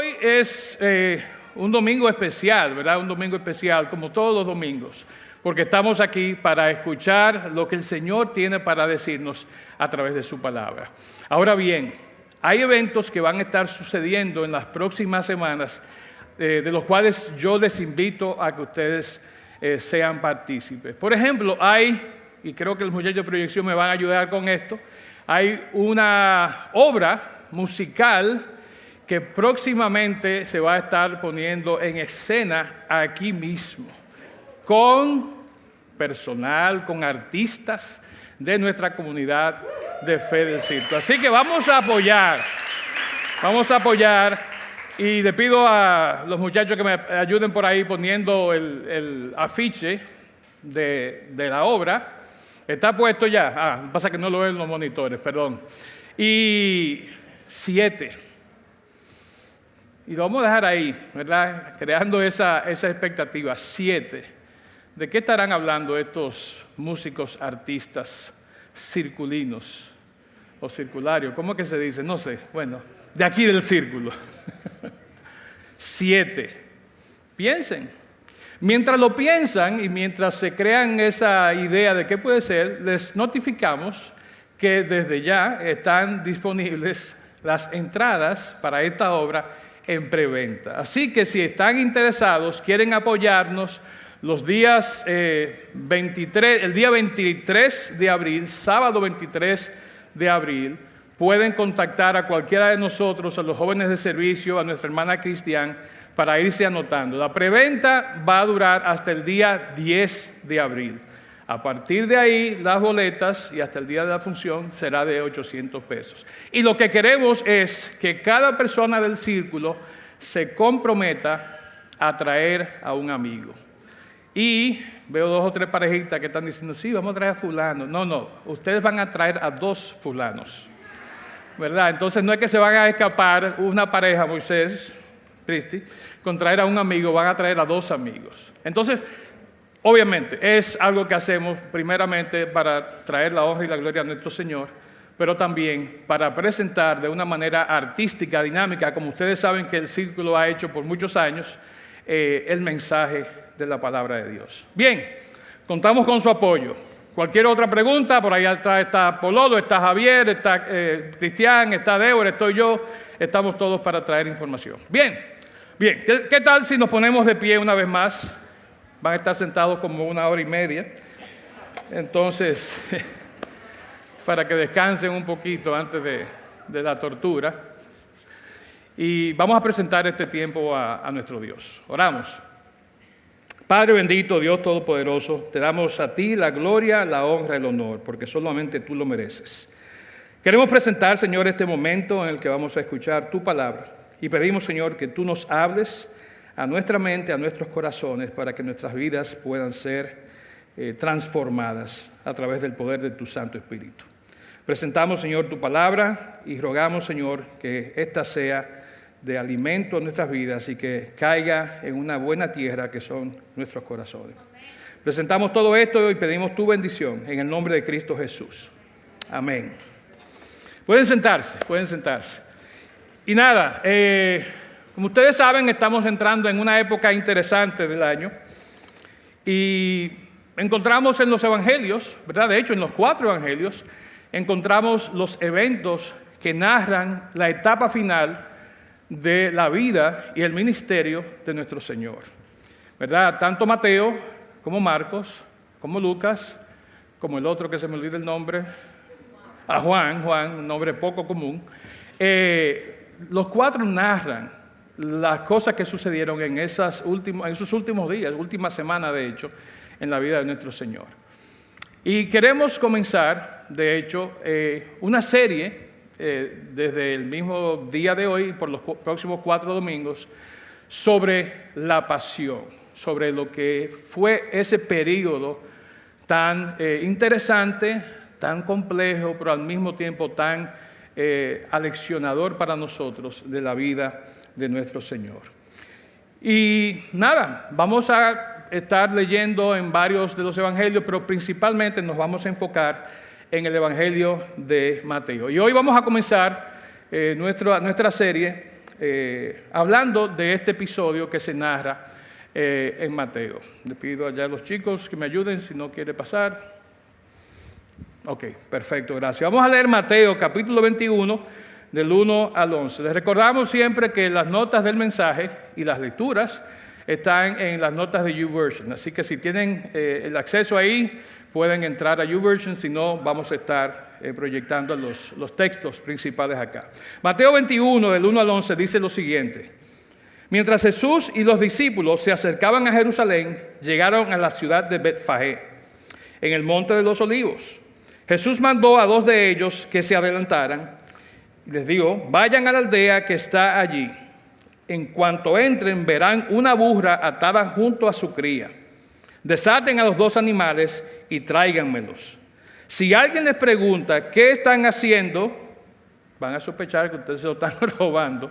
hoy es un domingo especial, ¿verdad? Un domingo especial, como todos los domingos, porque estamos aquí para escuchar lo que el Señor tiene para decirnos a través de su palabra. Ahora bien, hay eventos que van a estar sucediendo en las próximas semanas, de los cuales yo les invito a que ustedes sean partícipes. Por ejemplo, y creo que los muchachos de proyección me van a ayudar con esto, hay una obra musical que próximamente se va a estar poniendo en escena aquí mismo, con personal, con artistas de nuestra comunidad de Fe del Circo. Así que vamos a apoyar, y le pido a los muchachos que me ayuden por ahí poniendo el afiche de la obra. ¿Está puesto ya? Pasa que no lo ven los monitores, perdón. Y 7. Y lo vamos a dejar ahí, ¿verdad? Creando esa expectativa. 7. ¿De qué estarán hablando estos músicos artistas circulinos o circularios? ¿Cómo que se dice? No sé. Bueno, de aquí del círculo. 7. Piensen. Mientras lo piensan y mientras se crean esa idea de qué puede ser, les notificamos que desde ya están disponibles las entradas para esta obra en preventa. Así que si están interesados, quieren apoyarnos, los días el día 23 de abril, sábado 23 de abril, pueden contactar a cualquiera de nosotros, a los jóvenes de servicio, a nuestra hermana Cristian, para irse anotando. La preventa va a durar hasta el día 10 de abril. A partir de ahí, las boletas y hasta el día de la función será de $800. Y lo que queremos es que cada persona del círculo se comprometa a traer a un amigo. Y veo 2 o 3 parejitas que están diciendo, sí, vamos a traer a fulano. No, ustedes van a traer a 2 fulanos, ¿verdad? Entonces no es que se van a escapar una pareja, Moisés, Cristi, con traer a un amigo, van a traer a 2 amigos. Entonces, obviamente, es algo que hacemos primeramente para traer la honra y la gloria a nuestro Señor, pero también para presentar de una manera artística, dinámica, como ustedes saben que el Círculo ha hecho por muchos años, el mensaje de la palabra de Dios. Bien, contamos con su apoyo. Cualquier otra pregunta, por ahí atrás está Pololo, está Javier, está Cristian, está Débora, estoy yo, estamos todos para traer información. Bien, ¿qué tal si nos ponemos de pie una vez más? Van a estar sentados como 1 hora y media. Entonces, para que descansen un poquito antes de la tortura. Y vamos a presentar este tiempo a nuestro Dios. Oramos. Padre bendito, Dios todopoderoso, te damos a ti la gloria, la honra, el honor, porque solamente tú lo mereces. Queremos presentar, Señor, este momento en el que vamos a escuchar tu palabra. Y pedimos, Señor, que tú nos hables a nuestra mente, a nuestros corazones, para que nuestras vidas puedan ser transformadas a través del poder de tu Santo Espíritu. Presentamos, Señor, tu palabra y rogamos, Señor, que esta sea de alimento a nuestras vidas y que caiga en una buena tierra que son nuestros corazones. Presentamos todo esto y pedimos tu bendición en el nombre de Cristo Jesús. Amén. Pueden sentarse. Y nada, como ustedes saben, estamos entrando en una época interesante del año y encontramos en los evangelios, ¿verdad? De hecho, en los 4 evangelios, encontramos los eventos que narran la etapa final de la vida y el ministerio de nuestro Señor, ¿verdad? Tanto Mateo como Marcos, como Lucas, como el otro que se me olvida el nombre, Juan, un nombre poco común. Los 4 narran las cosas que sucedieron en sus últimos días, última semana de hecho, en la vida de nuestro Señor. Y queremos comenzar, de hecho, una serie desde el mismo día de hoy, por los próximos 4 domingos, sobre la pasión, sobre lo que fue ese periodo tan interesante, tan complejo, pero al mismo tiempo tan aleccionador para nosotros de la vida de nuestro Señor. Y nada, vamos a estar leyendo en varios de los evangelios, pero principalmente nos vamos a enfocar en el Evangelio de Mateo. Y hoy vamos a comenzar nuestra serie hablando de este episodio que se narra en Mateo. Le pido allá a los chicos que me ayuden si no quiere pasar. Ok, perfecto, gracias. Vamos a leer Mateo capítulo 21, del 1 al 11. Les recordamos siempre que las notas del mensaje y las lecturas están en las notas de YouVersion. Así que si tienen el acceso ahí, pueden entrar a YouVersion, si no, vamos a estar proyectando los textos principales acá. Mateo 21, del 1 al 11, dice lo siguiente. Mientras Jesús y los discípulos se acercaban a Jerusalén, llegaron a la ciudad de Betfagé, en el monte de los Olivos. Jesús mandó a 2 de ellos que se adelantaran. Les digo, vayan a la aldea que está allí. En cuanto entren, verán una burra atada junto a su cría. Desaten a los 2 animales y tráiganmelos. Si alguien les pregunta qué están haciendo, van a sospechar que ustedes se lo están robando.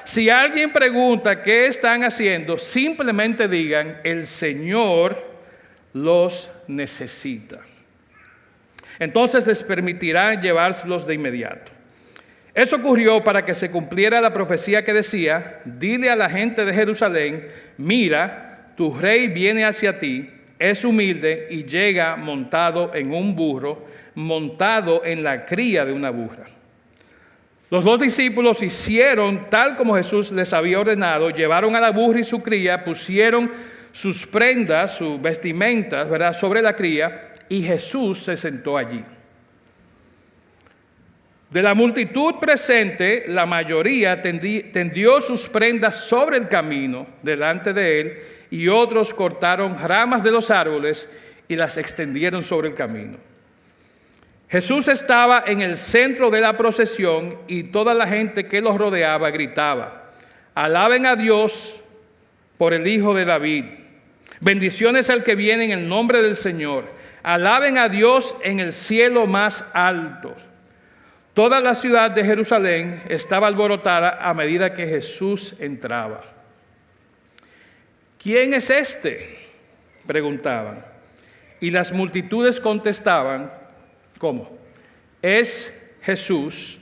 Si alguien pregunta qué están haciendo, simplemente digan, el Señor los necesita. Entonces les permitirá llevárselos de inmediato. Eso ocurrió para que se cumpliera la profecía que decía, dile a la gente de Jerusalén, mira, tu rey viene hacia ti, es humilde y llega montado en un burro, montado en la cría de una burra. Los 2 discípulos hicieron tal como Jesús les había ordenado, llevaron a la burra y su cría, pusieron sus prendas, sus vestimentas, ¿verdad?, sobre la cría, y Jesús se sentó allí. De la multitud presente, la mayoría tendió sus prendas sobre el camino delante de él, y otros cortaron ramas de los árboles y las extendieron sobre el camino. Jesús estaba en el centro de la procesión y toda la gente que los rodeaba gritaba, alaben a Dios por el Hijo de David. Bendiciones al que viene en el nombre del Señor. Alaben a Dios en el cielo más alto. Toda la ciudad de Jerusalén estaba alborotada a medida que Jesús entraba. ¿Quién es este?, preguntaban. Y las multitudes contestaban, ¿cómo? Es Jesús,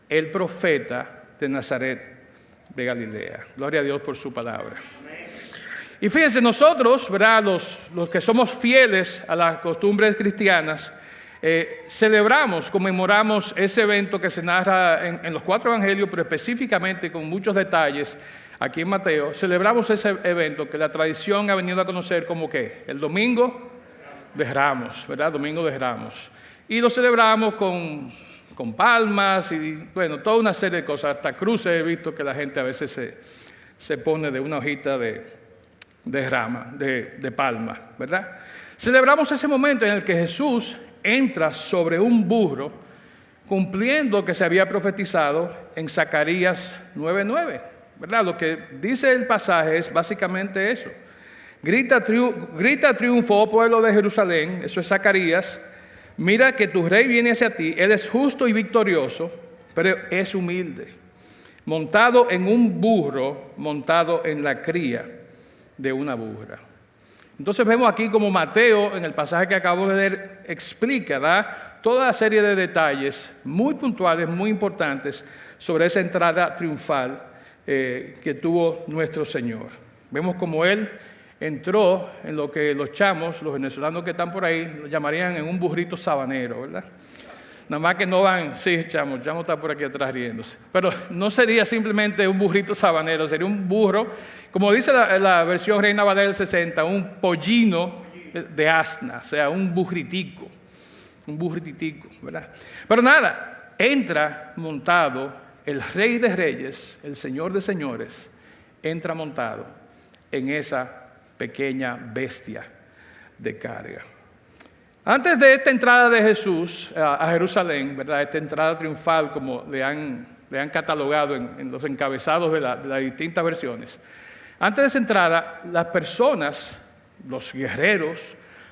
el profeta de Nazaret de Galilea. Gloria a Dios por su palabra. Y fíjense, nosotros, ¿verdad?, los que somos fieles a las costumbres cristianas, celebramos, conmemoramos ese evento que se narra en los 4 evangelios, pero específicamente con muchos detalles aquí en Mateo. Celebramos ese evento que la tradición ha venido a conocer como ¿qué? El Domingo de Ramos, ¿verdad? Domingo de Ramos. Y lo celebramos con palmas y, bueno, toda una serie de cosas. Hasta cruces he visto que la gente a veces se pone de una hojita de rama, de palma, ¿verdad? Celebramos ese momento en el que Jesús entra sobre un burro, cumpliendo lo que se había profetizado en Zacarías 9:9, ¿verdad? Lo que dice el pasaje es básicamente eso. Grita triunfo, oh pueblo de Jerusalén, eso es Zacarías, mira que tu rey viene hacia ti, él es justo y victorioso, pero es humilde, montado en un burro, montado en la cría de una burra. Entonces vemos aquí como Mateo, en el pasaje que acabo de leer, explica, da toda una serie de detalles muy puntuales, muy importantes sobre esa entrada triunfal que tuvo nuestro Señor. Vemos como Él entró en lo que los chamos, los venezolanos que están por ahí, lo llamarían en un burrito sabanero, ¿verdad? Nada más que no van, sí, chamo está por aquí atrás riéndose. Pero no sería simplemente un burrito sabanero, sería un burro, como dice la versión Reina Valera del 60, un pollino de asna, o sea, un burritico, ¿verdad? Pero nada, entra montado el Rey de Reyes, el Señor de Señores, entra montado en esa pequeña bestia de carga. Antes de esta entrada de Jesús a Jerusalén, ¿verdad?, esta entrada triunfal, como le han catalogado en los encabezados de las distintas versiones, antes de esa entrada, las personas, los guerreros,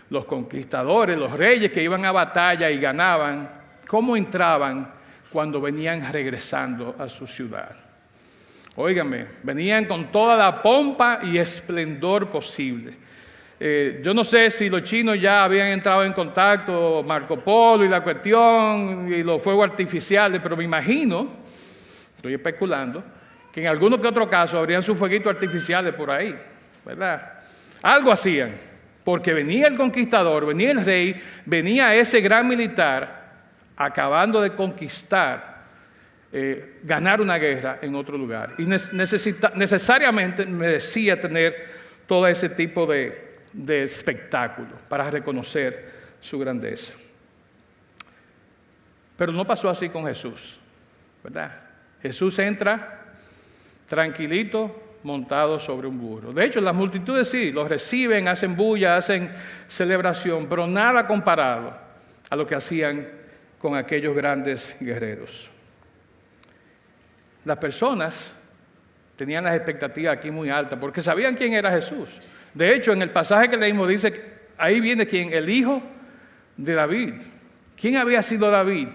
los conquistadores, los reyes que iban a batalla y ganaban, ¿cómo entraban cuando venían regresando a su ciudad? Óigame, venían con toda la pompa y esplendor posible. Yo no sé si los chinos ya habían entrado en contacto, Marco Polo y la cuestión, y los fuegos artificiales, pero me imagino, estoy especulando, que en alguno que otro caso abrían sus fueguitos artificiales por ahí, ¿verdad? Algo hacían, porque venía el conquistador, venía el rey, venía ese gran militar acabando de conquistar, ganar una guerra en otro lugar. Y necesariamente merecía tener todo ese tipo de espectáculo para reconocer su grandeza. Pero no pasó así con Jesús, ¿verdad? Jesús entra tranquilito, montado sobre un burro. De hecho, las multitudes sí, los reciben, hacen bulla, hacen celebración, pero nada comparado a lo que hacían con aquellos grandes guerreros. Las personas tenían las expectativas aquí muy altas, porque sabían quién era Jesús. De hecho, en el pasaje que leímos dice, que ahí viene quién, el hijo de David. ¿Quién había sido David?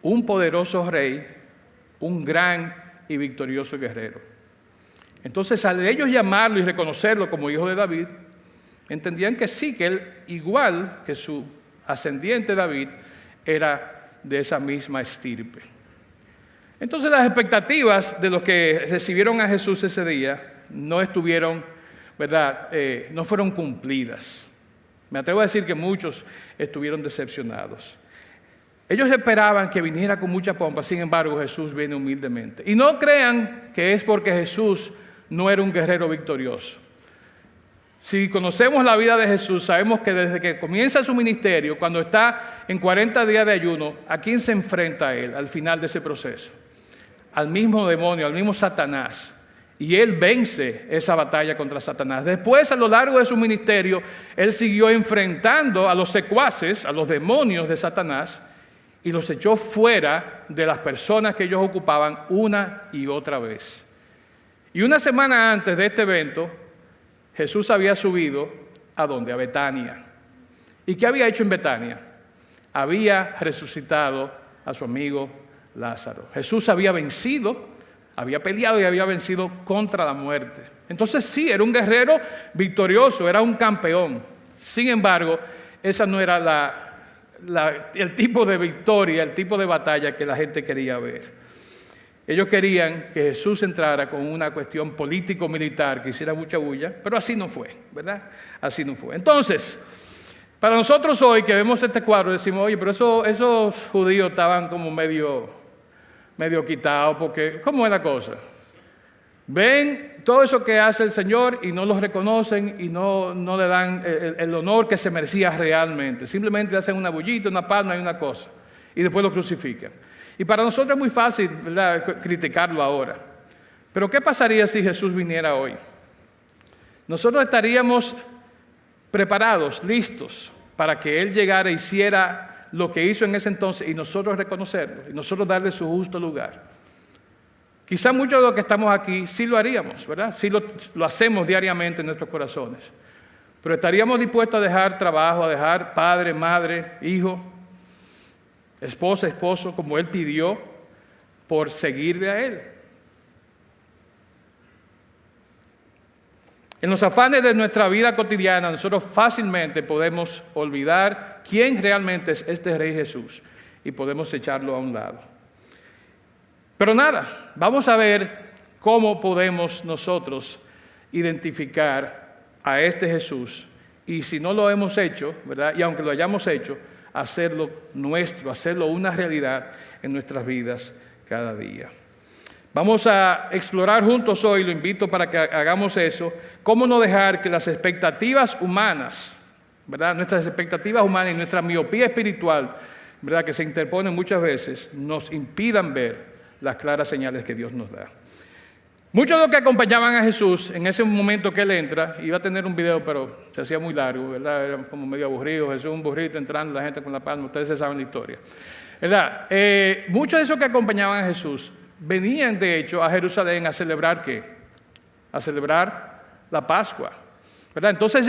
Un poderoso rey, un gran y victorioso guerrero. Entonces, al ellos llamarlo y reconocerlo como hijo de David, entendían que sí, que él, igual que su ascendiente David, era de esa misma estirpe. Entonces, las expectativas de los que recibieron a Jesús ese día no estuvieron, ¿verdad? No fueron cumplidas. Me atrevo a decir que muchos estuvieron decepcionados. Ellos esperaban que viniera con mucha pompa, sin embargo, Jesús viene humildemente. Y no crean que es porque Jesús no era un guerrero victorioso. Si conocemos la vida de Jesús, sabemos que desde que comienza su ministerio, cuando está en 40 días de ayuno, ¿a quién se enfrenta a él al final de ese proceso? Al mismo demonio, al mismo Satanás. Y él vence esa batalla contra Satanás. Después, a lo largo de su ministerio, él siguió enfrentando a los secuaces, a los demonios de Satanás, y los echó fuera de las personas que ellos ocupaban una y otra vez. Y una semana antes de este evento, Jesús había subido ¿a dónde? A Betania. ¿Y qué había hecho en Betania? Había resucitado a su amigo Lázaro. Jesús había vencido, había peleado y había vencido contra la muerte. Entonces sí, era un guerrero victorioso, era un campeón. Sin embargo, esa no era el tipo de victoria, el tipo de batalla que la gente quería ver. Ellos querían que Jesús entrara con una cuestión político-militar, que hiciera mucha bulla, pero así no fue, ¿verdad? Así no fue. Entonces, para nosotros hoy que vemos este cuadro, decimos, oye, pero esos judíos estaban como medio quitados, porque ¿cómo es la cosa? Ven todo eso que hace el Señor y no los reconocen y no le dan el honor que se merecía realmente. Simplemente hacen una bullita, una palma y una cosa, y después lo crucifican. Y para nosotros es muy fácil, ¿verdad?, criticarlo ahora. Pero ¿qué pasaría si Jesús viniera hoy? Nosotros estaríamos preparados, listos, para que Él llegara e hiciera lo que hizo en ese entonces y nosotros reconocerlo, y nosotros darle su justo lugar. Quizá muchos de los que estamos aquí sí lo haríamos, ¿verdad? Sí lo hacemos diariamente en nuestros corazones. Pero estaríamos dispuestos a dejar trabajo, a dejar padre, madre, hijo, esposa, esposo, como Él pidió, por seguirle a Él. En los afanes de nuestra vida cotidiana, nosotros fácilmente podemos olvidar quién realmente es este Rey Jesús y podemos echarlo a un lado. Pero nada, vamos a ver cómo podemos nosotros identificar a este Jesús y si no lo hemos hecho, ¿verdad? Y aunque lo hayamos hecho, hacerlo nuestro, hacerlo una realidad en nuestras vidas cada día. Vamos a explorar juntos hoy, lo invito para que hagamos eso, cómo no dejar que las expectativas humanas, ¿verdad?, nuestras expectativas humanas y nuestra miopía espiritual, ¿verdad?, que se interponen muchas veces, nos impidan ver las claras señales que Dios nos da. Muchos de los que acompañaban a Jesús en ese momento que Él entra, iba a tener un video, pero se hacía muy largo, ¿verdad? Era como medio aburrido, Jesús un burrito entrando, la gente con la palma, ustedes se saben la historia, ¿verdad? Muchos de esos que acompañaban a Jesús venían, de hecho, a Jerusalén a celebrar ¿qué? A celebrar la Pascua, ¿verdad? Entonces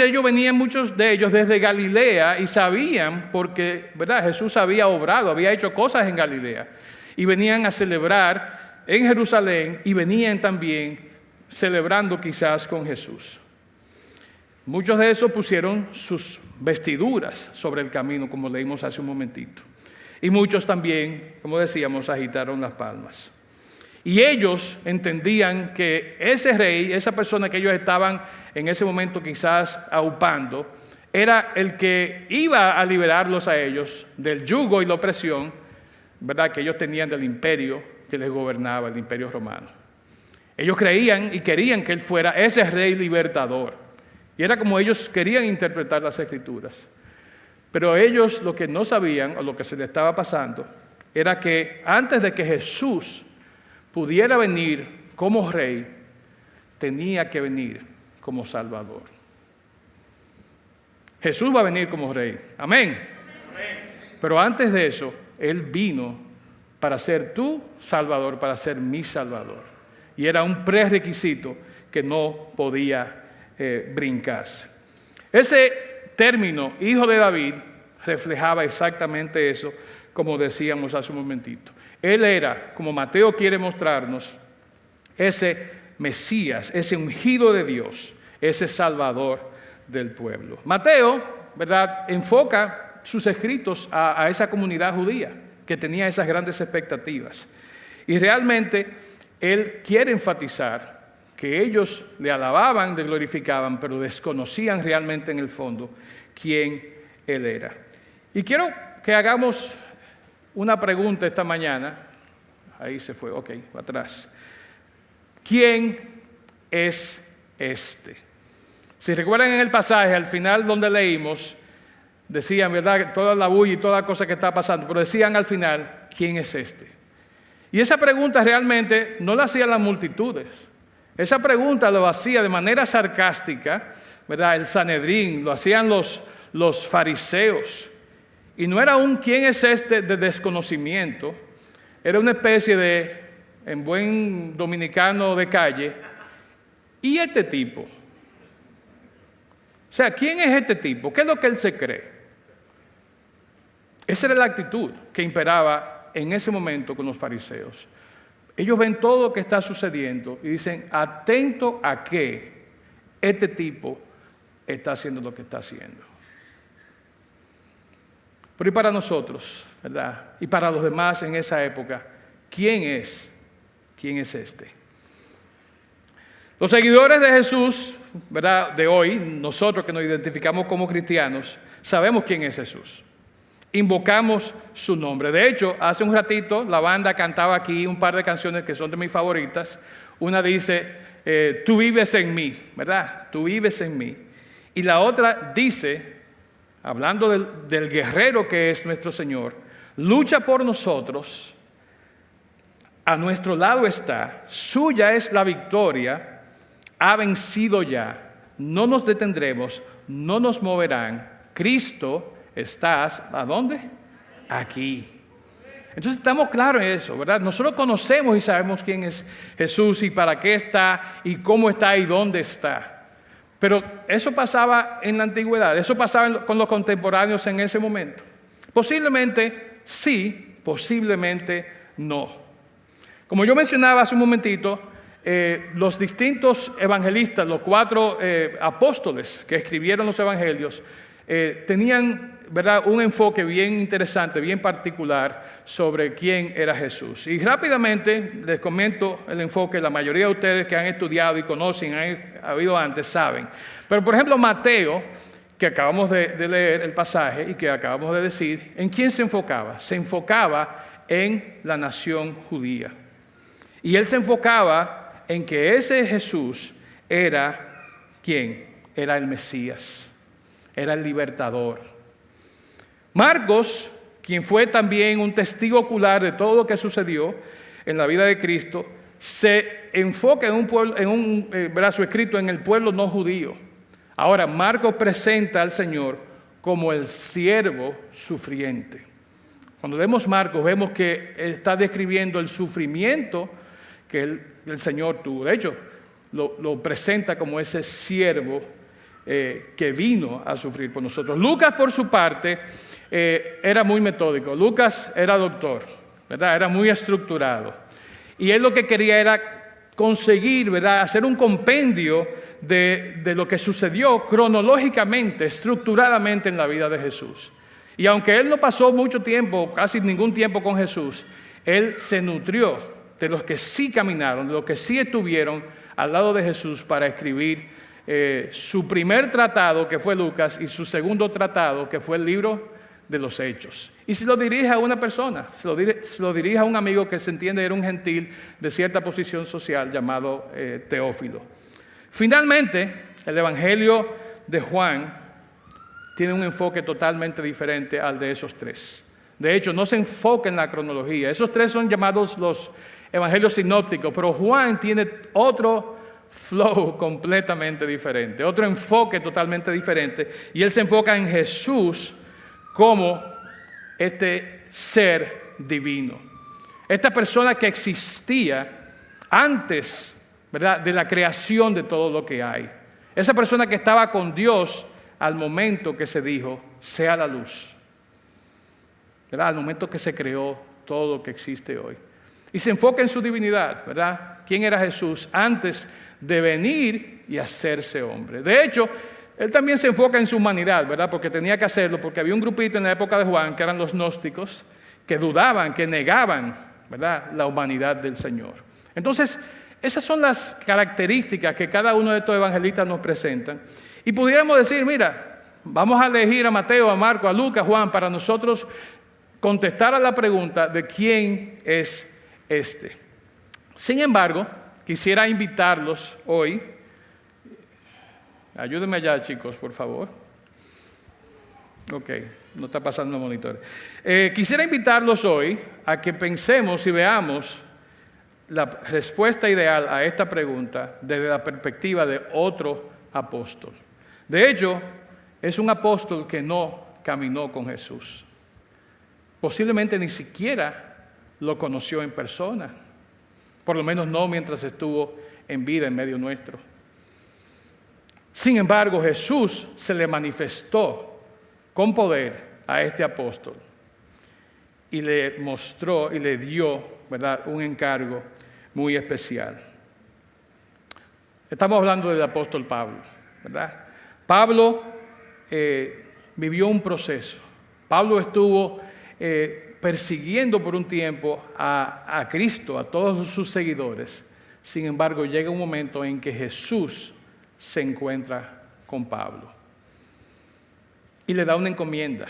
muchos de ellos desde Galilea y sabían, porque, ¿verdad?, Jesús había obrado, había hecho cosas en Galilea, y venían a celebrar en Jerusalén y venían también celebrando quizás con Jesús. Muchos de esos pusieron sus vestiduras sobre el camino, como leímos hace un momentito. Y muchos también, como decíamos, agitaron las palmas. Y ellos entendían que ese rey, esa persona que ellos estaban en ese momento quizás aupando, era el que iba a liberarlos a ellos del yugo y la opresión, ¿verdad?, que ellos tenían del imperio que les gobernaba, el imperio romano. Ellos creían y querían que él fuera ese rey libertador. Y era como ellos querían interpretar las Escrituras. Pero ellos lo que no sabían, o lo que se les estaba pasando, era que antes de que Jesús pudiera venir como rey, tenía que venir como Salvador. Jesús va a venir como rey. Amén. Pero antes de eso, Él vino para ser tu Salvador, para ser mi Salvador. Y era un prerequisito que no podía brincarse. Ese término, hijo de David, reflejaba exactamente eso, como decíamos hace un momentito. Él era, como Mateo quiere mostrarnos, ese Mesías, ese ungido de Dios, ese Salvador del pueblo. Mateo, ¿verdad?, enfoca sus escritos a esa comunidad judía que tenía esas grandes expectativas. Y realmente él quiere enfatizar que ellos le alababan, le glorificaban, pero desconocían realmente en el fondo quién él era. Y quiero que hagamos una pregunta esta mañana. Ahí se fue, ok, atrás. ¿Quién es este? Si recuerdan en el pasaje, al final donde leímos, decían, ¿verdad?, toda la bulla y toda la cosa que está pasando, pero decían al final, ¿quién es este? Y esa pregunta realmente no la hacían las multitudes. Esa pregunta lo hacía de manera sarcástica, ¿verdad?, el Sanedrín, lo hacían los fariseos. Y no era un ¿quién es este? De desconocimiento, era una especie de, en buen dominicano de calle, ¿y este tipo? O sea, ¿quién es este tipo? ¿Qué es lo que él se cree? Esa era la actitud que imperaba en ese momento con los fariseos. Ellos ven todo lo que está sucediendo y dicen, atento a que este tipo está haciendo lo que está haciendo. Pero y para nosotros, ¿verdad?, y para los demás en esa época, ¿quién es? ¿Quién es este? Los seguidores de Jesús, ¿verdad?, de hoy, nosotros que nos identificamos como cristianos, sabemos quién es Jesús. Invocamos su nombre. De hecho, hace un ratito la banda cantaba aquí un par de canciones que son de mis favoritas. Una dice, tú vives en mí, ¿verdad? Tú vives en mí. Y la otra dice, hablando del guerrero que es nuestro Señor, lucha por nosotros, a nuestro lado está, suya es la victoria, ha vencido ya, no nos detendremos, no nos moverán. Cristo, estás, ¿a dónde? Aquí. Entonces estamos claros en eso, ¿verdad? Nosotros conocemos y sabemos quién es Jesús y para qué está y cómo está y dónde está. Pero eso pasaba en la antigüedad, eso pasaba con los contemporáneos en ese momento. Posiblemente sí, posiblemente no. Como yo mencionaba hace un momentito, los distintos evangelistas, los 4 apóstoles que escribieron los evangelios, tenían, ¿verdad?, un enfoque bien interesante, bien particular sobre quién era Jesús. Y rápidamente les comento el enfoque. La mayoría de ustedes que han estudiado y conocen, han habido antes, saben. Pero por ejemplo Mateo, que acabamos de leer el pasaje y que acabamos de decir, ¿en quién se enfocaba? Se enfocaba en la nación judía. Y él se enfocaba en que ese Jesús era, ¿quién? Era el Mesías. Era el libertador. Marcos, quien fue también un testigo ocular de todo lo que sucedió en la vida de Cristo, se enfoca en su escrito en el pueblo no judío. Ahora, Marcos presenta al Señor como el siervo sufriente. Cuando leemos Marcos, vemos que está describiendo el sufrimiento que el Señor tuvo. De hecho, lo presenta como ese siervo que vino a sufrir por nosotros. Lucas, por su parte, era muy metódico. Lucas era doctor, ¿verdad? Era muy estructurado. Y él lo que quería era conseguir, ¿verdad?, hacer un compendio de lo que sucedió cronológicamente, estructuradamente en la vida de Jesús. Y aunque él no pasó mucho tiempo, casi ningún tiempo con Jesús, él se nutrió de los que sí caminaron, de los que sí estuvieron al lado de Jesús para escribir su primer tratado, que fue Lucas, y su segundo tratado, que fue el libro de los Hechos. Y se lo dirige a una persona, se lo dirige a un amigo que se entiende era un gentil de cierta posición social llamado Teófilo. Finalmente, el Evangelio de Juan tiene un enfoque totalmente diferente al de esos tres. De hecho, no se enfoca en la cronología. Esos tres son llamados los evangelios sinópticos, pero Juan tiene otro flow completamente diferente, otro enfoque totalmente diferente, y él se enfoca en Jesús como este ser divino, esta persona que existía antes, ¿verdad?, de la creación de todo lo que hay, esa persona que estaba con Dios al momento que se dijo, sea la luz, ¿verdad?, al momento que se creó todo lo que existe hoy. Y se enfoca en su divinidad, ¿verdad? ¿Quién era Jesús antes de venir y hacerse hombre? De hecho, él también se enfoca en su humanidad, ¿verdad? Porque tenía que hacerlo, porque había un grupito en la época de Juan, que eran los gnósticos, que dudaban, que negaban, ¿verdad?, la humanidad del Señor. Entonces, esas son las características que cada uno de estos evangelistas nos presentan. Y pudiéramos decir, mira, vamos a elegir a Mateo, a Marcos, a Lucas, a Juan, para nosotros contestar a la pregunta de quién es este. Sin embargo, quisiera invitarlos hoy. Ayúdenme allá, chicos, por favor. Ok, no está pasando el monitor. Quisiera invitarlos hoy a que pensemos y veamos la respuesta ideal a esta pregunta desde la perspectiva de otro apóstol. De hecho, es un apóstol que no caminó con Jesús. Posiblemente ni siquiera lo conoció en persona, por lo menos no mientras estuvo en vida en medio nuestro. Sin embargo, Jesús se le manifestó con poder a este apóstol y le mostró y le dio, ¿verdad?, un encargo muy especial. Estamos hablando del apóstol Pablo, ¿verdad? Pablo vivió un proceso. Pablo estuvo persiguiendo por un tiempo a Cristo, a todos sus seguidores. Sin embargo, llega un momento en que Jesús se encuentra con Pablo y le da una encomienda.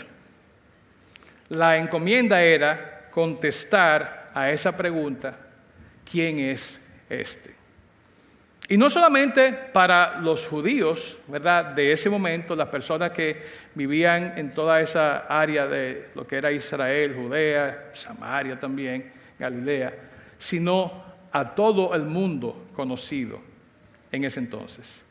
La encomienda era contestar a esa pregunta, ¿quién es este? Y no solamente para los judíos, ¿verdad?, de ese momento, las personas que vivían en toda esa área de lo que era Israel, Judea, Samaria también, Galilea, sino a todo el mundo conocido en ese entonces.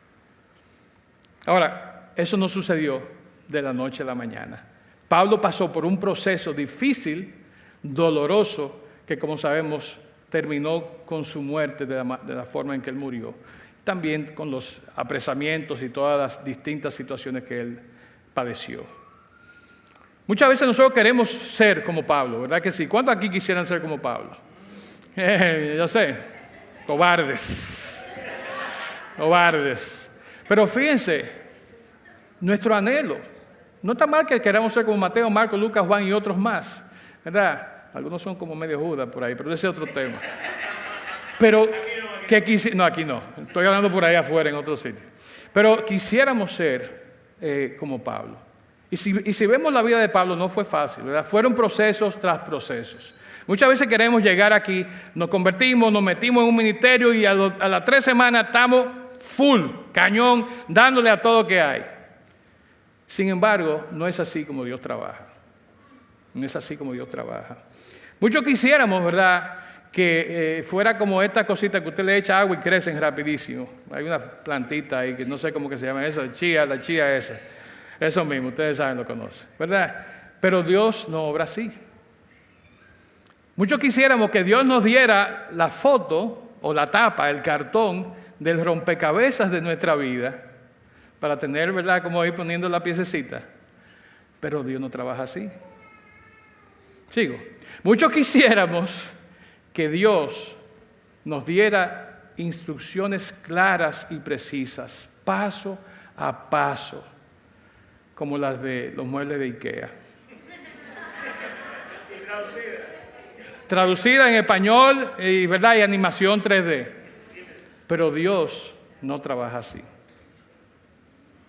Ahora, eso no sucedió de la noche a la mañana. Pablo pasó por un proceso difícil, doloroso, que como sabemos terminó con su muerte de la forma en que él murió. También con los apresamientos y todas las distintas situaciones que él padeció. Muchas veces nosotros queremos ser como Pablo, ¿verdad que sí? ¿Cuántos aquí quisieran ser como Pablo? Yo sé, cobardes. Cobardes. Pero fíjense, nuestro anhelo, no está mal que queramos ser como Mateo, Marcos, Lucas, Juan y otros más, ¿verdad? Algunos son como medio Judas por ahí, pero ese es otro tema. Pero, no, aquí no. Estoy hablando por ahí afuera, en otro sitio. Pero quisiéramos ser como Pablo. Y si vemos la vida de Pablo, no fue fácil, ¿verdad? Fueron procesos tras procesos. Muchas veces queremos llegar aquí, nos convertimos, nos metimos en un ministerio y a las 3 semanas estamos full, cañón, dándole a todo que hay. Sin embargo, no es así como Dios trabaja. No es así como Dios trabaja. Muchos quisiéramos, ¿verdad?, que fuera como esta cosita que usted le echa agua y crecen rapidísimo. Hay una plantita ahí que no sé cómo que se llama eso, la chía esa. Eso mismo, ustedes saben, lo conocen, ¿verdad? Pero Dios no obra así. Muchos quisiéramos que Dios nos diera la foto o la tapa, el cartón del rompecabezas de nuestra vida para tener, ¿verdad?, como ir poniendo la piececita. Pero Dios no trabaja así. Sigo. Muchos quisiéramos que Dios nos diera instrucciones claras y precisas, paso a paso, como las de los muebles de IKEA. traducida en español y, ¿verdad? Y animación 3D. Pero Dios no trabaja así.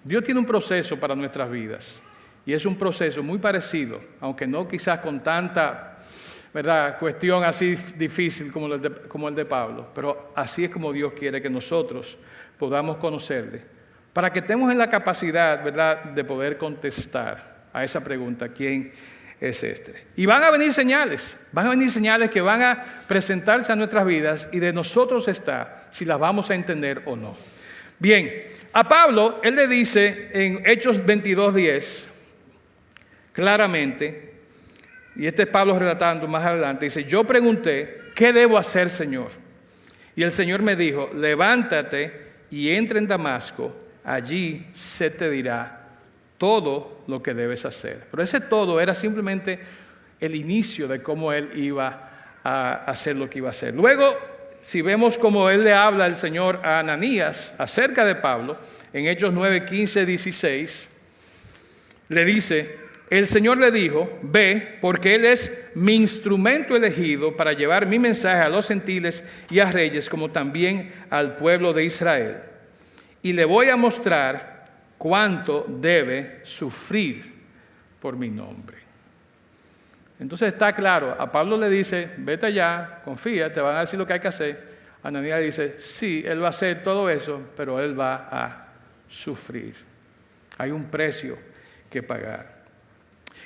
Dios tiene un proceso para nuestras vidas y es un proceso muy parecido, aunque no quizás con tanta, ¿verdad?, cuestión así difícil como el de Pablo, pero así es como Dios quiere que nosotros podamos conocerle, para que estemos en la capacidad, ¿verdad?, de poder contestar a esa pregunta: ¿quién es este? Y van a venir señales que van a presentarse a nuestras vidas y de nosotros está si las vamos a entender o no. Bien, a Pablo, él le dice en Hechos 22:10, claramente, y este es Pablo relatando más adelante, dice: yo pregunté, ¿qué debo hacer, Señor? Y el Señor me dijo: levántate y entra en Damasco, allí se te dirá todo lo que debes hacer. Pero ese todo era simplemente el inicio de cómo él iba a hacer lo que iba a hacer. Luego, si vemos cómo él le habla el Señor a Ananías acerca de Pablo, en Hechos 9, 15, 16, le dice: el Señor le dijo: ve, porque él es mi instrumento elegido para llevar mi mensaje a los gentiles y a reyes, como también al pueblo de Israel. Y le voy a mostrar cuánto debe sufrir por mi nombre. Entonces está claro, a Pablo le dice: vete allá, confía, te van a decir lo que hay que hacer. Ananías dice: sí, él va a hacer todo eso, pero él va a sufrir. Hay un precio que pagar.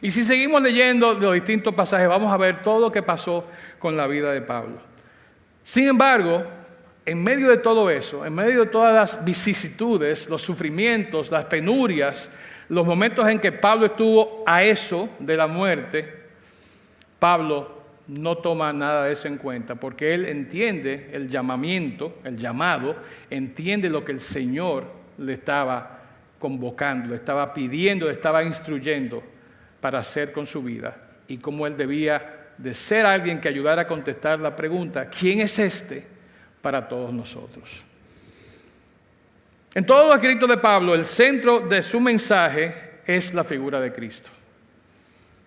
Y si seguimos leyendo los distintos pasajes, vamos a ver todo lo que pasó con la vida de Pablo. Sin embargo, en medio de todo eso, en medio de todas las vicisitudes, los sufrimientos, las penurias, los momentos en que Pablo estuvo a eso de la muerte, Pablo no toma nada de eso en cuenta, porque él entiende el llamamiento, el llamado, entiende lo que el Señor le estaba convocando, le estaba pidiendo, le estaba instruyendo para hacer con su vida, y cómo él debía de ser alguien que ayudara a contestar la pregunta: ¿quién es este? Para todos nosotros. En todo lo escrito de Pablo, el centro de su mensaje es la figura de Cristo.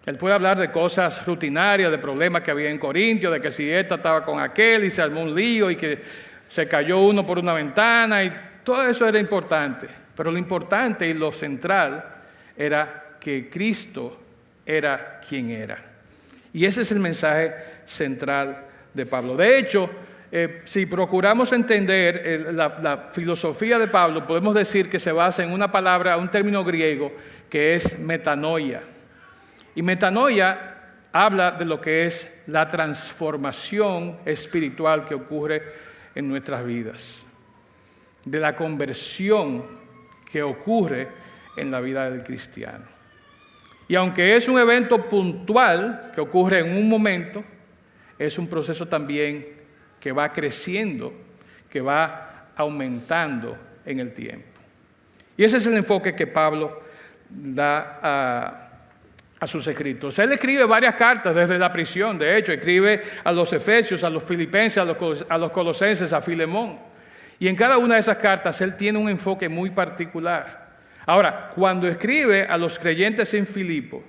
Él puede hablar de cosas rutinarias, de problemas que había en Corintio, de que si esta estaba con aquel y se armó un lío y que se cayó uno por una ventana, y todo eso era importante. Pero lo importante y lo central era que Cristo era quien era. Y ese es el mensaje central de Pablo. De hecho, si procuramos entender la filosofía de Pablo, podemos decir que se basa en una palabra, un término griego, que es metanoia. Y metanoia habla de lo que es la transformación espiritual que ocurre en nuestras vidas, de la conversión que ocurre en la vida del cristiano. Y aunque es un evento puntual que ocurre en un momento, es un proceso también que va creciendo, que va aumentando en el tiempo. Y ese es el enfoque que Pablo da a sus escritos. Él escribe varias cartas desde la prisión, de hecho, escribe a los Efesios, a los Filipenses, a los Colosenses, a Filemón. Y en cada una de esas cartas él tiene un enfoque muy particular. Ahora, cuando escribe a los creyentes en Filipo,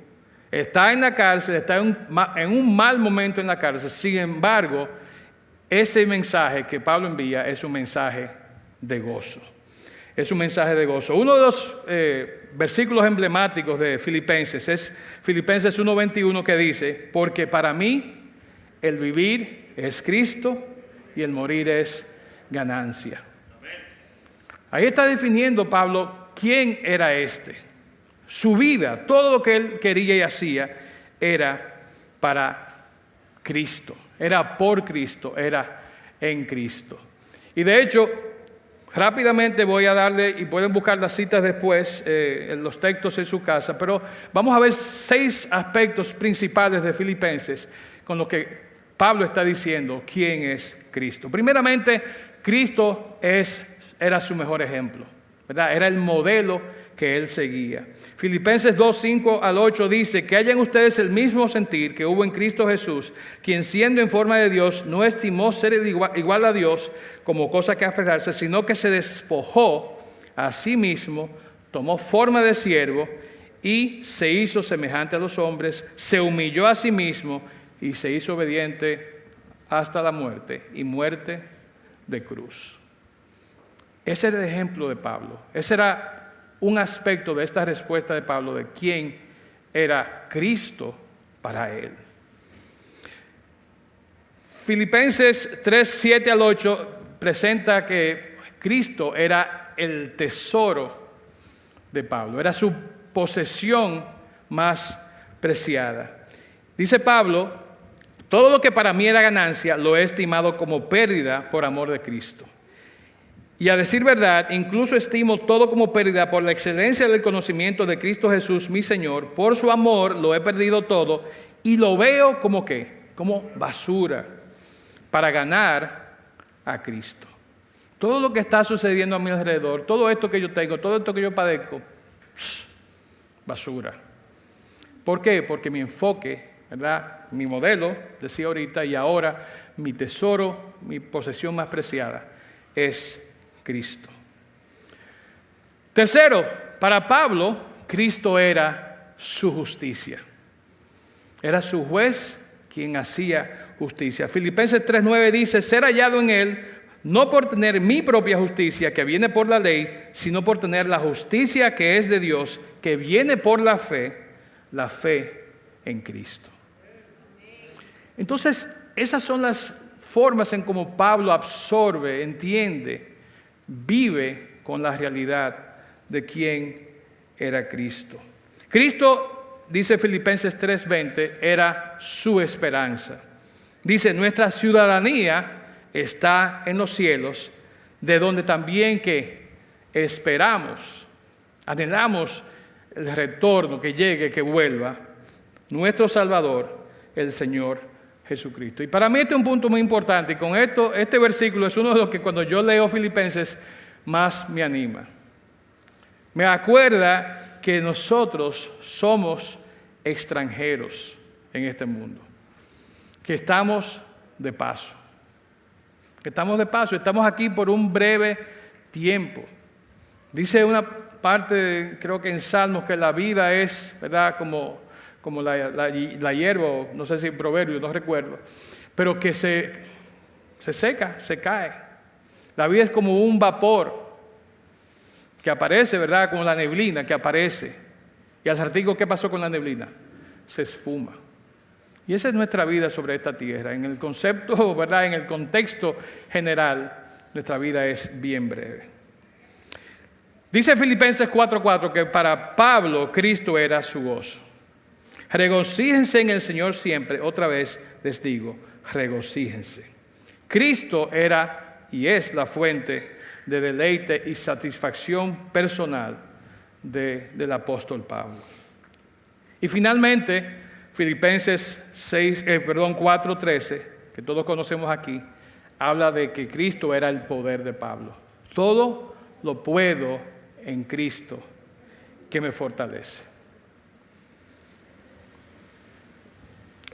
está en la cárcel, está en un mal momento en la cárcel. Sin embargo, ese mensaje que Pablo envía es un mensaje de gozo. Es un mensaje de gozo. Uno de los versículos emblemáticos de Filipenses es Filipenses 1:21, que dice: porque para mí el vivir es Cristo y el morir es ganancia. Ahí está definiendo Pablo quién era este. Su vida, todo lo que él quería y hacía, era para Cristo. Era por Cristo, era en Cristo. Y de hecho, rápidamente voy a darle, y pueden buscar las citas después, los textos en su casa, pero vamos a ver 6 aspectos principales de Filipenses con lo que Pablo está diciendo quién es Cristo. Primeramente, Cristo era su mejor ejemplo, ¿verdad? Era el modelo que él seguía. Filipenses 2:5-8 dice: que hayan ustedes el mismo sentir que hubo en Cristo Jesús, quien siendo en forma de Dios no estimó ser igual a Dios como cosa que aferrarse, sino que se despojó a sí mismo, tomó forma de siervo y se hizo semejante a los hombres, se humilló a sí mismo y se hizo obediente hasta la muerte, y muerte de cruz. Ese era el ejemplo de Pablo. Ese era un aspecto de esta respuesta de Pablo de quién era Cristo para él. Filipenses 3, 7 al 8 presenta que Cristo era el tesoro de Pablo, era su posesión más preciada. Dice Pablo, todo lo que para mí era ganancia lo he estimado como pérdida por amor de Cristo. Y a decir verdad, incluso estimo todo como pérdida por la excelencia del conocimiento de Cristo Jesús, mi Señor. Por su amor lo he perdido todo y lo veo como ¿qué? Como basura para ganar a Cristo. Todo lo que está sucediendo a mi alrededor, todo esto que yo tengo, todo esto que yo padezco, basura. ¿Por qué? Porque mi enfoque, ¿verdad? Mi modelo, decía ahorita, y ahora mi tesoro, mi posesión más preciada es Cristo. Tercero, para Pablo, Cristo era su justicia. Era su juez quien hacía justicia. Filipenses 3:9 dice, ser hallado en él, no por tener mi propia justicia que viene por la ley, sino por tener la justicia que es de Dios, que viene por la fe en Cristo. Entonces, esas son las formas en cómo Pablo absorbe, entiende, vive con la realidad de quién era Cristo. Cristo, dice Filipenses 3:20, era su esperanza. Dice, nuestra ciudadanía está en los cielos, de donde también que esperamos, anhelamos el retorno, que llegue, que vuelva, nuestro Salvador, el Señor Jesucristo. Y para mí este es un punto muy importante, y con esto, este versículo es uno de los que cuando yo leo Filipenses más me anima. Me acuerda que nosotros somos extranjeros en este mundo, que estamos de paso. Estamos aquí por un breve tiempo. Dice una parte, creo que en Salmos, que la vida es, ¿verdad?, como la hierba, no sé si en Proverbios, no recuerdo, pero que se seca, se cae. La vida es como un vapor que aparece, ¿verdad?, como la neblina que aparece. Y al ratico, ¿qué pasó con la neblina? Se esfuma. Y esa es nuestra vida sobre esta tierra. En el concepto, ¿verdad?, en el contexto general, nuestra vida es bien breve. Dice Filipenses 4:4 que para Pablo Cristo era su gozo. Regocíjense en el Señor siempre. Otra vez les digo, regocíjense. Cristo era y es la fuente de deleite y satisfacción personal del apóstol Pablo. Y finalmente, Filipenses 4:13, que todos conocemos aquí, habla de que Cristo era el poder de Pablo. Todo lo puedo en Cristo que me fortalece.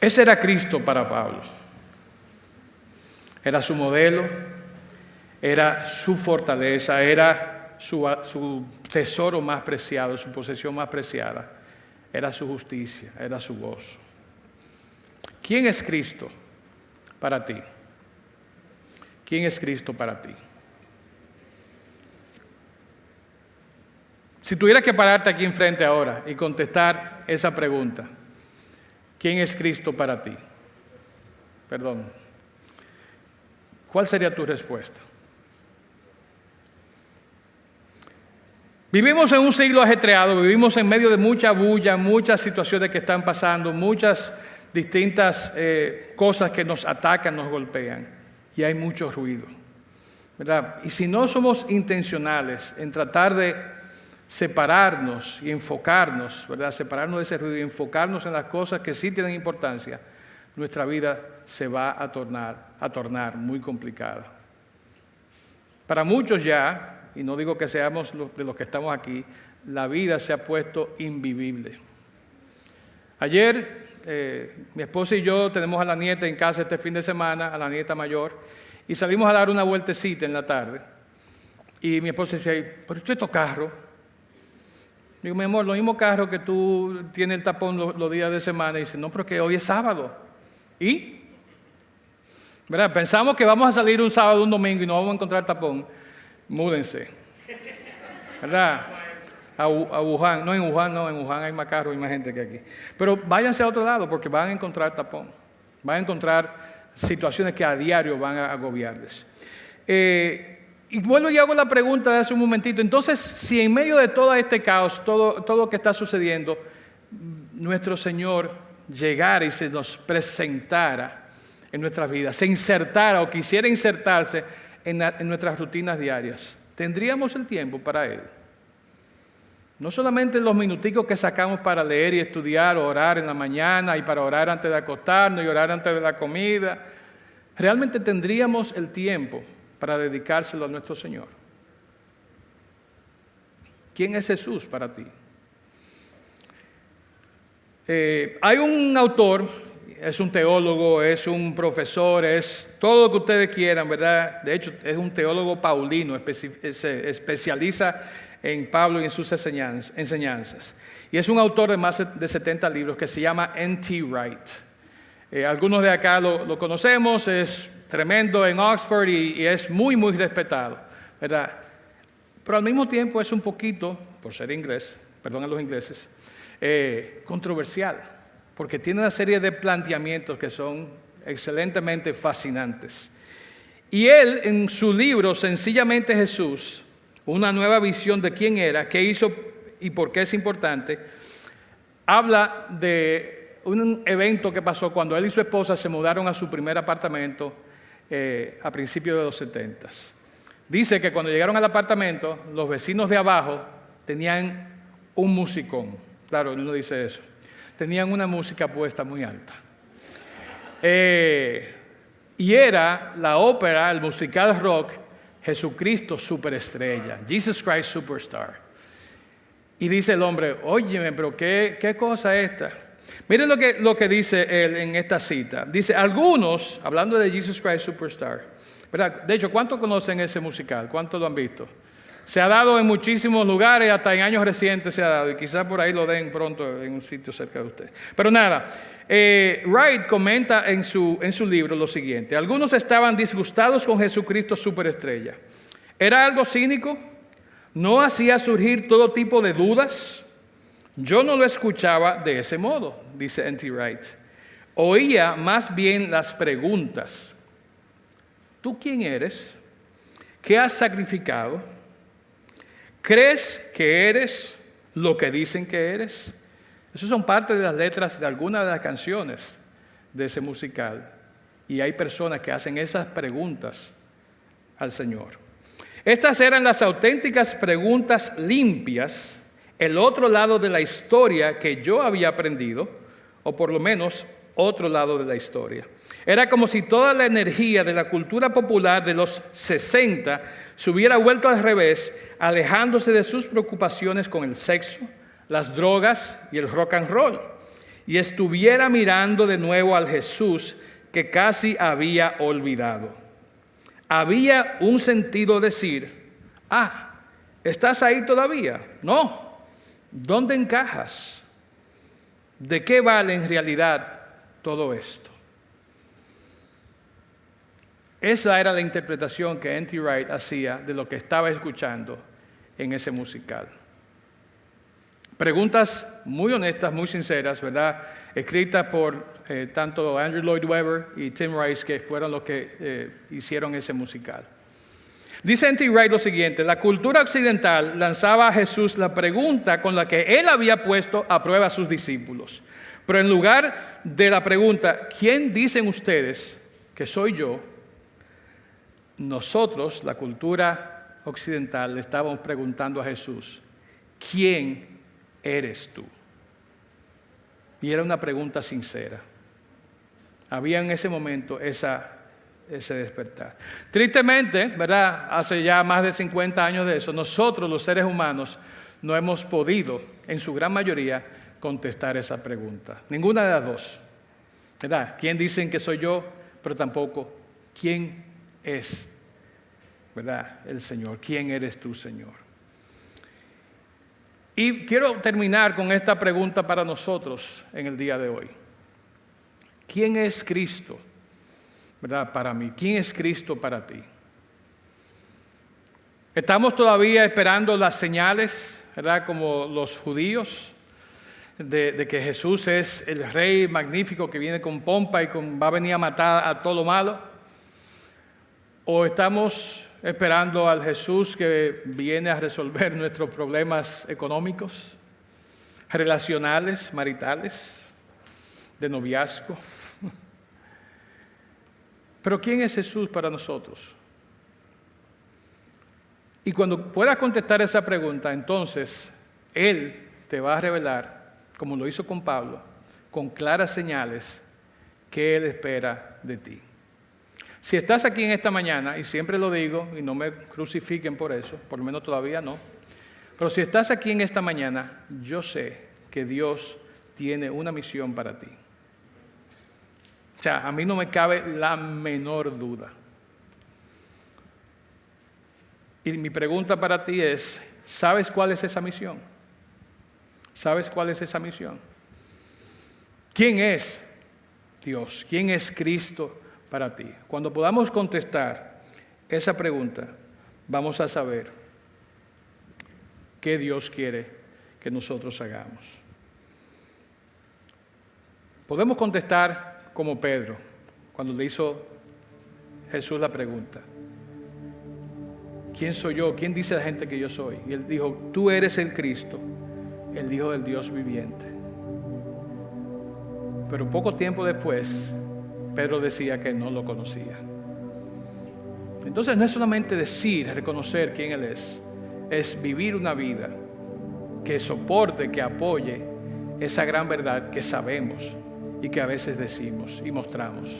Ese era Cristo para Pablo. Era su modelo, era su fortaleza, era su tesoro más preciado, su posesión más preciada. Era su justicia, era su gozo. ¿Quién es Cristo para ti? ¿Quién es Cristo para ti? Si tuvieras que pararte aquí enfrente ahora y contestar esa pregunta, ¿quién es Cristo para ti? Perdón. ¿Cuál sería tu respuesta? Vivimos en un siglo ajetreado, vivimos en medio de mucha bulla, muchas situaciones que están pasando, muchas distintas cosas que nos atacan, nos golpean, y hay mucho ruido, ¿verdad? Y si no somos intencionales en tratar de separarnos y enfocarnos, ¿verdad?, separarnos de ese ruido y enfocarnos en las cosas que sí tienen importancia, nuestra vida se va a tornar muy complicada. Para muchos ya, y no digo que seamos de los que estamos aquí, la vida se ha puesto invivible. Ayer, mi esposa y yo tenemos a la nieta en casa este fin de semana, a la nieta mayor, y salimos a dar una vueltecita en la tarde. Y mi esposa dice, ¿pero usted es carro? Digo, mi amor, lo mismo carro que tú tienes el tapón los días de semana. Y dice, no, pero que hoy es sábado. ¿Y? ¿Verdad? Pensamos que vamos a salir un sábado, un domingo y no vamos a encontrar tapón. Múdense. ¿Verdad? A Wuhan. No, en Wuhan hay más carros y más gente que aquí. Pero váyanse a otro lado porque van a encontrar tapón. Van a encontrar situaciones que a diario van a agobiarles. Y vuelvo y hago la pregunta de hace un momentito. Entonces, si en medio de todo este caos, todo lo que está sucediendo, nuestro Señor llegara y se nos presentara en nuestras vidas, se insertara o quisiera insertarse en nuestras rutinas diarias, ¿tendríamos el tiempo para Él? No solamente los minuticos que sacamos para leer y estudiar, o orar en la mañana y para orar antes de acostarnos y orar antes de la comida. ¿Realmente tendríamos el tiempo para dedicárselo a nuestro Señor? ¿Quién es Jesús para ti? Hay un autor, es un teólogo, es un profesor, es todo lo que ustedes quieran, ¿verdad? De hecho, es un teólogo paulino, se especializa en Pablo y en sus enseñanzas. Y es un autor de más de 70 libros que se llama N.T. Wright. Algunos de acá lo conocemos, es tremendo en Oxford y es muy, muy respetado, ¿verdad? Pero al mismo tiempo es un poquito, por ser inglés, perdón a los ingleses, controversial, porque tiene una serie de planteamientos que son excelentemente fascinantes. Y él, en su libro, Sencillamente Jesús, una nueva visión de quién era, qué hizo y por qué es importante, habla de un evento que pasó cuando él y su esposa se mudaron a su primer apartamento a principios de los 70. Dice que cuando llegaron al apartamento, los vecinos de abajo tenían un musicón. Claro, él no dice eso. Tenían una música puesta muy alta. Y era la ópera, el musical rock, Jesucristo Superestrella, Jesus Christ Superstar. Y dice el hombre, óyeme, pero ¿qué cosa es esta? Miren lo que dice él en esta cita. Dice, algunos, hablando de Jesus Christ Superstar, ¿verdad? De hecho, ¿cuántos conocen ese musical? ¿Cuántos lo han visto? Se ha dado en muchísimos lugares, hasta en años recientes se ha dado, y quizás por ahí lo den pronto en un sitio cerca de usted. Pero nada, Wright comenta en su libro lo siguiente: algunos estaban disgustados con Jesucristo Superestrella. ¿Era algo cínico? ¿No hacía surgir todo tipo de dudas? Yo no lo escuchaba de ese modo, dice N.T. Wright. Oía más bien las preguntas. ¿Tú quién eres? ¿Qué has sacrificado? ¿Crees que eres lo que dicen que eres? Esas son parte de las letras de algunas de las canciones de ese musical. Y hay personas que hacen esas preguntas al Señor. Estas eran las auténticas preguntas limpias, el otro lado de la historia que yo había aprendido, o por lo menos otro lado de la historia. Era como si toda la energía de la cultura popular de los 60 se hubiera vuelto al revés, alejándose de sus preocupaciones con el sexo, las drogas y el rock and roll, y estuviera mirando de nuevo al Jesús que casi había olvidado. Había un sentido decir, ¿estás ahí todavía? No. ¿Dónde encajas? ¿De qué vale en realidad todo esto? Esa era la interpretación que N.T. Wright hacía de lo que estaba escuchando en ese musical. Preguntas muy honestas, muy sinceras, ¿verdad? Escritas por tanto Andrew Lloyd Webber y Tim Rice, que fueron los que hicieron ese musical. Dice N.T. Wright lo siguiente: la cultura occidental lanzaba a Jesús la pregunta con la que él había puesto a prueba a sus discípulos. Pero en lugar de la pregunta, ¿quién dicen ustedes que soy yo?, nosotros, la cultura occidental, le estábamos preguntando a Jesús, ¿quién eres tú? Y era una pregunta sincera. Había en ese momento ese despertar. Tristemente, ¿verdad? Hace ya más de 50 años de eso, nosotros los seres humanos no hemos podido, en su gran mayoría, contestar esa pregunta. Ninguna de las dos, ¿verdad? ¿Quién dicen que soy yo? Pero tampoco, ¿quién es, verdad, el Señor? ¿Quién eres tú, Señor? Y quiero terminar con esta pregunta para nosotros en el día de hoy. ¿Quién es Cristo, verdad, para mí? ¿Quién es Cristo para ti? Estamos todavía esperando las señales, ¿verdad? Como los judíos, de que Jesús es el Rey magnífico que viene con pompa y va a venir a matar a todo lo malo. ¿O estamos esperando al Jesús que viene a resolver nuestros problemas económicos, relacionales, maritales, de noviazgo? Pero ¿quién es Jesús para nosotros? Y cuando puedas contestar esa pregunta, entonces Él te va a revelar, como lo hizo con Pablo, con claras señales que Él espera de ti. Si estás aquí en esta mañana, y siempre lo digo, y no me crucifiquen por eso, por lo menos todavía no, pero si estás aquí en esta mañana, yo sé que Dios tiene una misión para ti. O sea, a mí no me cabe la menor duda. Y mi pregunta para ti es, ¿sabes cuál es esa misión? ¿Sabes cuál es esa misión? ¿Quién es Dios? ¿Quién es Cristo para ti? Cuando podamos contestar esa pregunta, vamos a saber qué Dios quiere que nosotros hagamos. Podemos contestar como Pedro, cuando le hizo Jesús la pregunta: ¿quién soy yo? ¿Quién dice la gente que yo soy? Y él dijo: tú eres el Cristo, el Hijo del Dios viviente. Pero poco tiempo después, Pedro decía que no lo conocía. Entonces no es solamente decir, reconocer quién Él es vivir una vida que soporte, que apoye esa gran verdad que sabemos y que a veces decimos y mostramos.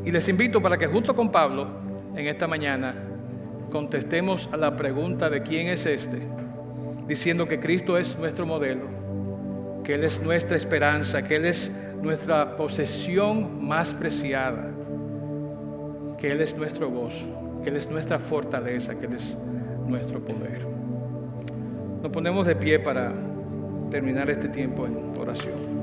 Y les invito para que junto con Pablo, en esta mañana, contestemos a la pregunta de quién es diciendo que Cristo es nuestro modelo, que Él es nuestra esperanza, que Él es nuestra posesión más preciada, que Él es nuestro gozo, que Él es nuestra fortaleza, que Él es nuestro poder. Nos ponemos de pie para terminar este tiempo en oración.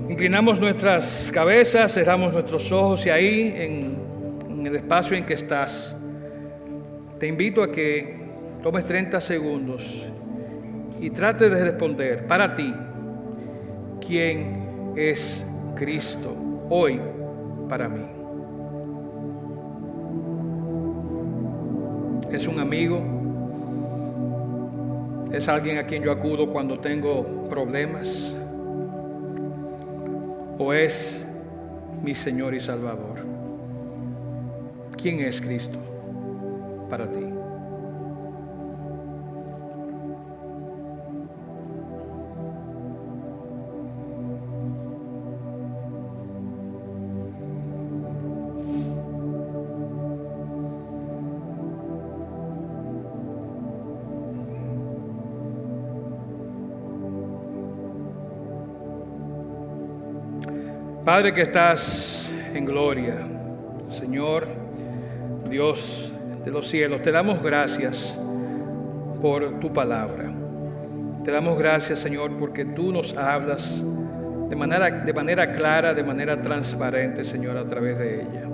Inclinamos nuestras cabezas, cerramos nuestros ojos y ahí en el espacio en que estás, te invito a que tomes 30 segundos y trate de responder para ti: ¿quién es Cristo hoy para mí? ¿Es un amigo? ¿Es alguien a quien yo acudo cuando tengo problemas? ¿O es mi Señor y Salvador? ¿Quién es Cristo para ti? Padre que estás en gloria, Señor, Dios de los cielos, te damos gracias por tu palabra. Te damos gracias, Señor, porque tú nos hablas de manera clara, de manera transparente, Señor, a través de ella.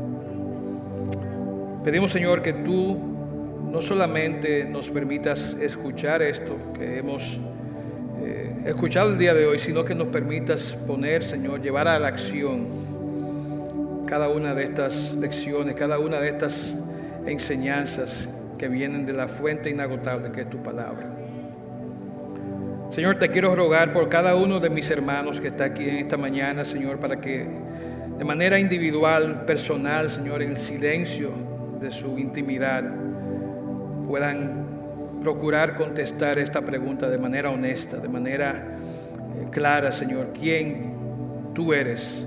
Pedimos, Señor, que tú no solamente nos permitas escuchar esto que hemos escuchado el día de hoy, sino que nos permitas poner, Señor, llevar a la acción cada una de estas lecciones, cada una de estas enseñanzas que vienen de la fuente inagotable que es tu palabra. Señor, te quiero rogar por cada uno de mis hermanos que está aquí en esta mañana, Señor, para que de manera individual, personal, Señor, en el silencio de su intimidad, puedan procurar contestar esta pregunta de manera honesta, de manera clara, Señor. ¿Quién tú eres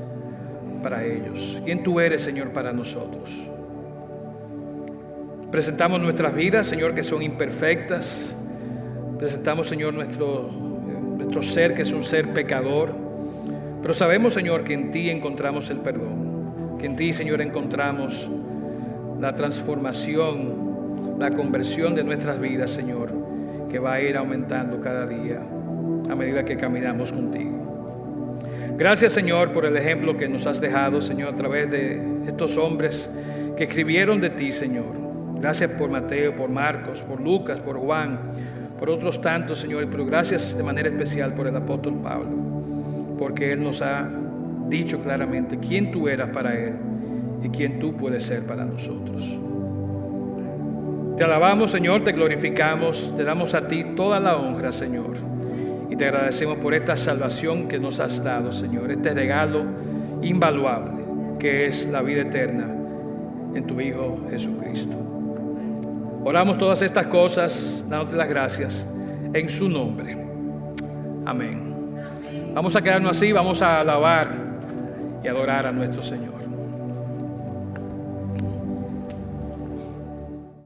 para ellos? ¿Quién tú eres, Señor, para nosotros? Presentamos nuestras vidas, Señor, que son imperfectas. Presentamos, Señor, nuestro ser, que es un ser pecador. Pero sabemos, Señor, que en ti encontramos el perdón. Que en ti, Señor, encontramos la transformación, la conversión de nuestras vidas, Señor. que va a ir aumentando cada día a medida que caminamos contigo. Gracias, Señor, por el ejemplo que nos has dejado, Señor, a través de estos hombres que escribieron de ti, Señor. Gracias por Mateo, por Marcos, por Lucas, por Juan, por otros tantos, Señor, pero gracias de manera especial por el apóstol Pablo, porque él nos ha dicho claramente quién tú eras para él y quién tú puedes ser para nosotros. Te alabamos, Señor, te glorificamos, te damos a ti toda la honra, Señor, y te agradecemos por esta salvación que nos has dado, Señor, este regalo invaluable que es la vida eterna en tu Hijo Jesucristo. Oramos todas estas cosas dándote las gracias en su nombre. Amén. Vamos a quedarnos así, vamos a alabar y adorar a nuestro Señor.